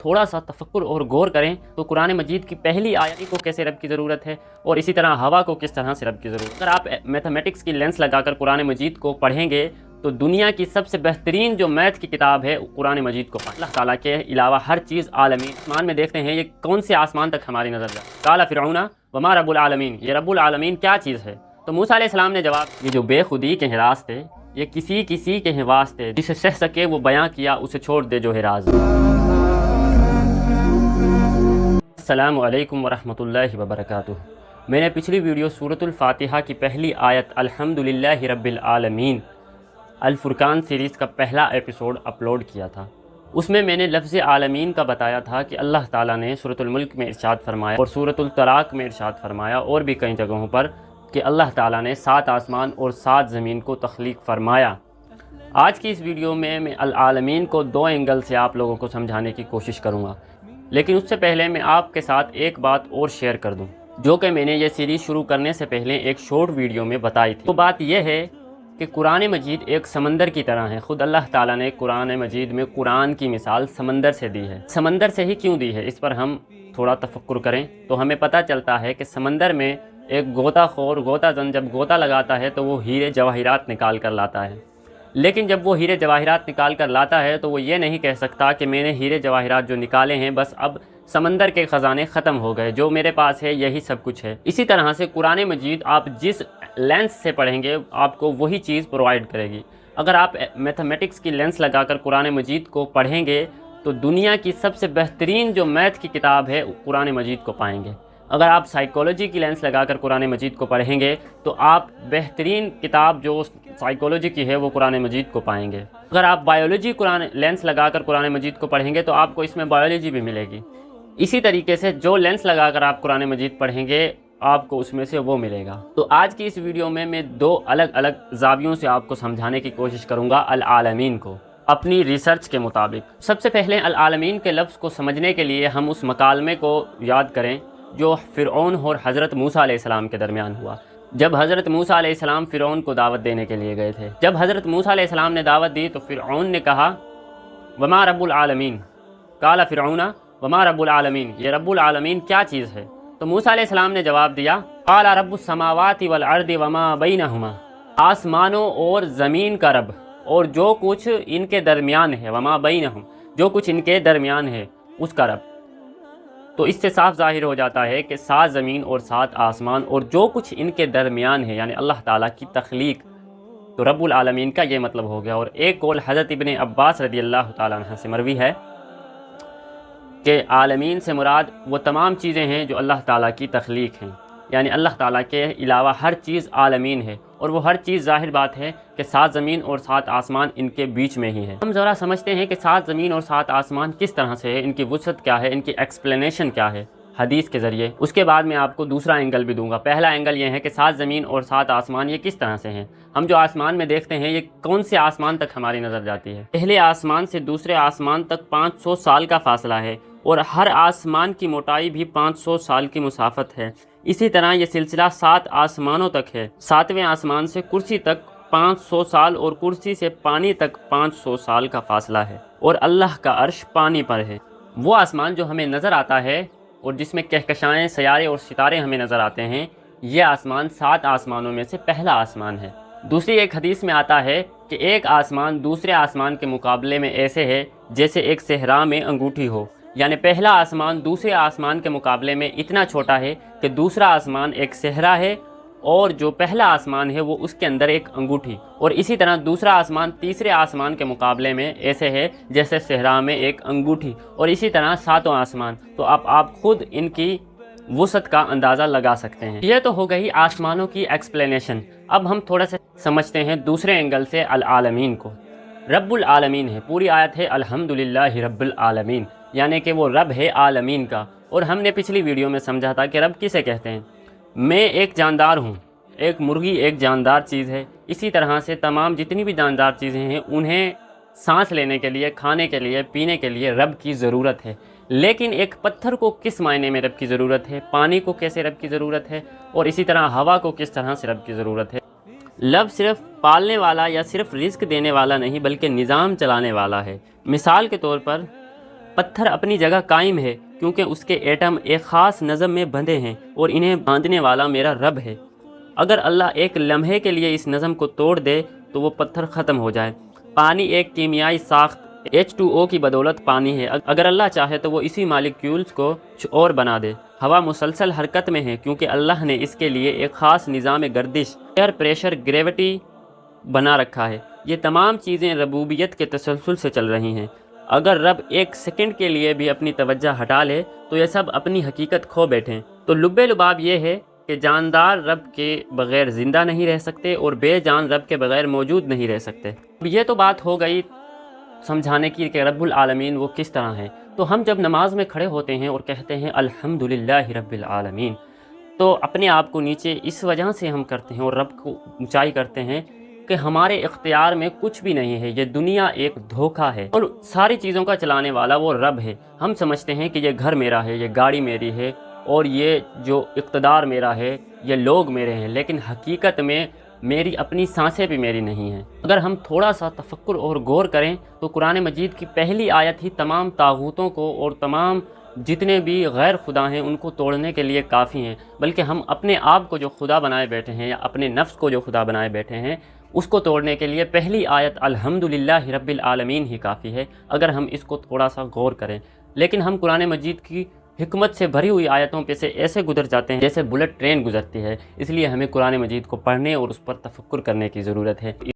थोड़ा सा तफक्कुर और गौर करें तो कुरान मजीद की पहली आयत को कैसे रब की ज़रूरत है और इसी तरह हवा को किस तरह से रब की ज़रूरत है। अगर आप मैथमेटिक्स की लेंस लगाकर कुरान मजीद को पढ़ेंगे तो दुनिया की सबसे बेहतरीन जो मैथ की किताब है कुरान मजीद को पढ़ें। अल्लाह ताला के अलावा हर चीज़ आलमी। आसमान में देखते हैं ये कौन से आसमान तक हमारी नज़र जाए। काला फिरौना वमा रब्बुल आलमीन, ये रब्बुल आलमीन क्या चीज़ है। तो मूसा अलैहिस्सलाम ने जवाब, ये जो बेखुदी के हिरास थे ये किसी के हैं वास्ते, जिसे सह सके वो बयां किया उसे छोड़ दे जो है राज। अस्सलामु अलैकुम वरहमतुल्लाहि वबरकातुहू। मैंने पिछली वीडियो सूरतुल फातिहा की पहली आयत अल्हम्दुलिल्लाहि रब्बिल आलमीन अल फुरकान सीरीज़ का पहला एपिसोड अपलोड किया था। उसमें मैंने लफ्ज़ आलमीन का बताया था कि अल्लाह ताला ने सूरतुल मुल्क में इरशाद फरमाया और सूरतुल तलाक में इरशाद फरमाया और भी कई जगहों पर कि अल्लाह ताला ने 7 आसमान और 7 ज़मीन को तख्लीक फरमाया। आज की इस वीडियो में मैं अल आलमीन को 2 एंगल से आप लोगों को समझाने की कोशिश करूँगा, लेकिन उससे पहले मैं आपके साथ एक बात और शेयर कर दूँ जो कि मैंने ये सीरीज़ शुरू करने से पहले एक शॉर्ट वीडियो में बताई थी। तो बात यह है कि कुरान मजीद एक समंदर की तरह है। ख़ुद अल्लाह ताला ने कुरान मजीद में कुरान की मिसाल समंदर से दी है। समंदर से ही क्यों दी है, इस पर हम थोड़ा तफक्कुर करें तो हमें पता चलता है कि समंदर में एक गोताखोर गोताजन जब गोता लगाता है तो वो हीरे जवाहिरात निकाल कर लाता है, लेकिन जब वो हीरे जवाहिरात निकाल कर लाता है तो वो ये नहीं कह सकता कि मैंने हीरे जवाहिरात जो निकाले हैं बस अब समंदर के ख़जाने ख़त्म हो गए, जो मेरे पास है यही सब कुछ है। इसी तरह से कुरान मजीद आप जिस लेंस से पढ़ेंगे आपको वही चीज़ प्रोवाइड करेगी। अगर आप मैथमेटिक्स की लेंस लगाकर कुरान मजीद को पढ़ेंगे तो दुनिया की सबसे बेहतरीन जो मैथ की किताब है कुरान मजीद को पाएंगे। अगर आप साइकोलॉजी की लेंस लगाकर कुरान मजीद को पढ़ेंगे तो आप बेहतरीन किताब जो साइकोलॉजी की है वो कुरान मजीद को पाएंगे। अगर आप बायोलॉजी कुरान लेंस लगाकर कुरान मजीद को पढ़ेंगे तो आपको इसमें बायोलॉजी भी मिलेगी। इसी तरीके से जो लेंस लगाकर आप कुरान मजीद पढ़ेंगे आपको उसमें से वो मिलेगा। तो आज की इस वीडियो में मैं 2 अलग अलग ज़ावियों से आपको समझाने की कोशिश करूँगा अल आलमीन को अपनी रिसर्च के मुताबिक। सबसे पहले अल आलमीन के लफ्ज़ को समझने के लिए हम उस मकालमे को याद करें जो फ़िरऔन और हज़रत मूसा अलैहिस्सलाम के दरमियान हुआ। जब हज़रत मूसा अलैहिस्सलाम फ़िरऔन को दावत देने के लिए गए थे, जब हज़रत मूसा अलैहिस्सलाम ने दावत दी तो फ़िरऔन ने कहा वमा रब्बुल आलमीन, काला फ़िरऔना वमा रब्बुल आलमीन, ये रब्बुल आलमीन क्या चीज़ है। तो मूसा अलैहिस्सलाम ने जवाब दिया काला रब्बुस समावाति वल अर्दि वमा बैनहुमा, आसमानों और ज़मीन का रब और जो कुछ इनके दरमियान है, वमा बैनहुम, जो कुछ इनके दरमियान है उसका रब। तो इससे साफ ज़ाहिर हो जाता है कि 7 ज़मीन और 7 आसमान और जो कुछ इनके दरमियान है यानी अल्लाह ताला की तख्लीक, तो रब्बुल आलमीन का ये मतलब हो गया। और एक कौल हज़रत इब्ने अब्बास रज़ियल्लाहु ताला अन्हु से मरवी है कि आलमीन से मुराद वो तमाम चीज़ें हैं जो अल्लाह ताला की तख्लीक हैं, यानी अल्लाह ताला के अलावा हर चीज़ आलमीन है और वो हर चीज़ ज़ाहिर बात है कि 7 ज़मीन और 7 आसमान इनके बीच में ही है। हम ज़रा समझते हैं कि 7 ज़मीन और 7 आसमान किस तरह से है, इनकी वुसअत क्या है, इनकी एक्सप्लेनेशन क्या है हदीस के ज़रिए। उसके बाद मैं आपको दूसरा एंगल भी दूंगा। पहला एंगल ये है कि 7 ज़मीन और 7 आसमान ये किस तरह से हैं। हम जो आसमान में देखते हैं ये कौन से आसमान तक हमारी नज़र जाती है। पहले आसमान से दूसरे आसमान तक 500 साल का फासला है और हर आसमान की मोटाई भी 500 साल की मुसाफत है। इसी तरह ये सिलसिला 7 आसमानों तक है। 7वें आसमान से कुर्सी तक 500 साल और कुर्सी से पानी तक 500 साल का फासला है और अल्लाह का अर्श पानी पर है। वो आसमान जो हमें नज़र आता है और जिसमें कहकशाएँ, सयारे और सितारे हमें नज़र आते हैं, ये आसमान 7 आसमानों में से पहला आसमान है। दूसरी एक हदीस में आता है कि एक आसमान दूसरे आसमान के मुकाबले में ऐसे है जैसे एक सहरा में अंगूठी हो, यानी पहला आसमान दूसरे आसमान के मुकाबले में इतना छोटा है कि दूसरा आसमान एक सहरा है और जो पहला आसमान है वो उसके अंदर एक अंगूठी। और इसी तरह दूसरा आसमान तीसरे आसमान के मुकाबले में ऐसे है जैसे सहरा में एक अंगूठी। और इसी तरह 7 आसमान। तो आप खुद इनकी वुसअत का अंदाज़ा लगा सकते हैं। ये तो हो गई आसमानों की एक्सप्लेनेशन। अब हम थोड़ा सा समझते हैं दूसरे एंगल से अल आलमीन को। रब्बुल आलमीन है, पूरी आयत है अल्हम्दुलिल्लाहि रब्बिल आलमीन, यानी कि वो रब है आलमीन का। और हमने पिछली वीडियो में समझा था कि रब किसे कहते हैं। मैं एक जानदार हूँ, एक मुर्गी एक जानदार चीज़ है। इसी तरह से तमाम जितनी भी जानदार चीज़ें हैं उन्हें सांस लेने के लिए, खाने के लिए, पीने के लिए रब की ज़रूरत है। लेकिन एक पत्थर को किस मायने में रब की ज़रूरत है, पानी को कैसे रब की ज़रूरत है और इसी तरह हवा को किस तरह से रब की ज़रूरत है। रब सिर्फ पालने वाला या सिर्फ रिस्क देने वाला नहीं बल्कि निज़ाम चलाने वाला है। मिसाल के तौर पर पत्थर अपनी जगह कायम है क्योंकि उसके एटम एक ख़ास नज़म में बंधे हैं और इन्हें बांधने वाला मेरा रब है। अगर अल्लाह एक लम्हे के लिए इस नज़म को तोड़ दे तो वो पत्थर ख़त्म हो जाए। पानी एक कीमियाई साख्त H2O की बदौलत पानी है। अगर अल्लाह चाहे तो वो इसी मालिक्यूल्स को कुछ और बना दे। हवा मुसलसल हरकत में है क्योंकि अल्लाह ने इसके लिए एक ख़ास निज़ाम गर्दिश, एयर प्रेशर, ग्रेविटी बना रखा है। ये तमाम चीज़ें रबूबियत के तसलसल से चल रही हैं। अगर रब एक सेकंड के लिए भी अपनी तवज्जो हटा ले तो ये सब अपनी हकीकत खो बैठें। तो लुब्बे लुबाब ये है कि जानदार रब के बग़ैर ज़िंदा नहीं रह सकते और बेजान रब के बग़ैर मौजूद नहीं रह सकते। ये तो बात हो गई समझाने की कि रब्बुल आलमीन वो किस तरह हैं। तो हम जब नमाज में खड़े होते हैं और कहते हैं अल्हम्दुलिल्लाहि रब्बिल आलमीन, तो अपने आप को नीचे इस वजह से हम करते हैं और रब को ऊंचाई करते हैं कि हमारे इख्तियार में कुछ भी नहीं है। ये दुनिया एक धोखा है और सारी चीज़ों का चलाने वाला वो रब है। हम समझते हैं कि ये घर मेरा है, ये गाड़ी मेरी है और ये जो इक़्तिदार मेरा है, ये लोग मेरे हैं, लेकिन हकीकत में मेरी अपनी सांसें भी मेरी नहीं हैं। अगर हम थोड़ा सा तफक्कुर और गौर करें तो कुरान मजीद की पहली आयत ही तमाम तागूतों को और तमाम जितने भी गैर खुदा हैं उनको तोड़ने के लिए काफ़ी हैं। बल्कि हम अपने आप को जो खुदा बनाए बैठे हैं या अपने नफ्स को जो खुदा बनाए बैठे हैं उसको तोड़ने के लिए पहली आयत अल्हम्दुलिल्लाहि रब्बिल आलमीन ही काफ़ी है, अगर हम इसको थोड़ा सा गौर करें। लेकिन हम कुरान मजीद की हिकमत से भरी हुई आयतों पे से ऐसे गुजर जाते हैं जैसे बुलेट ट्रेन गुजरती है। इसलिए हमें कुरान मजीद को पढ़ने और उस पर तफक्कुर करने की ज़रूरत है।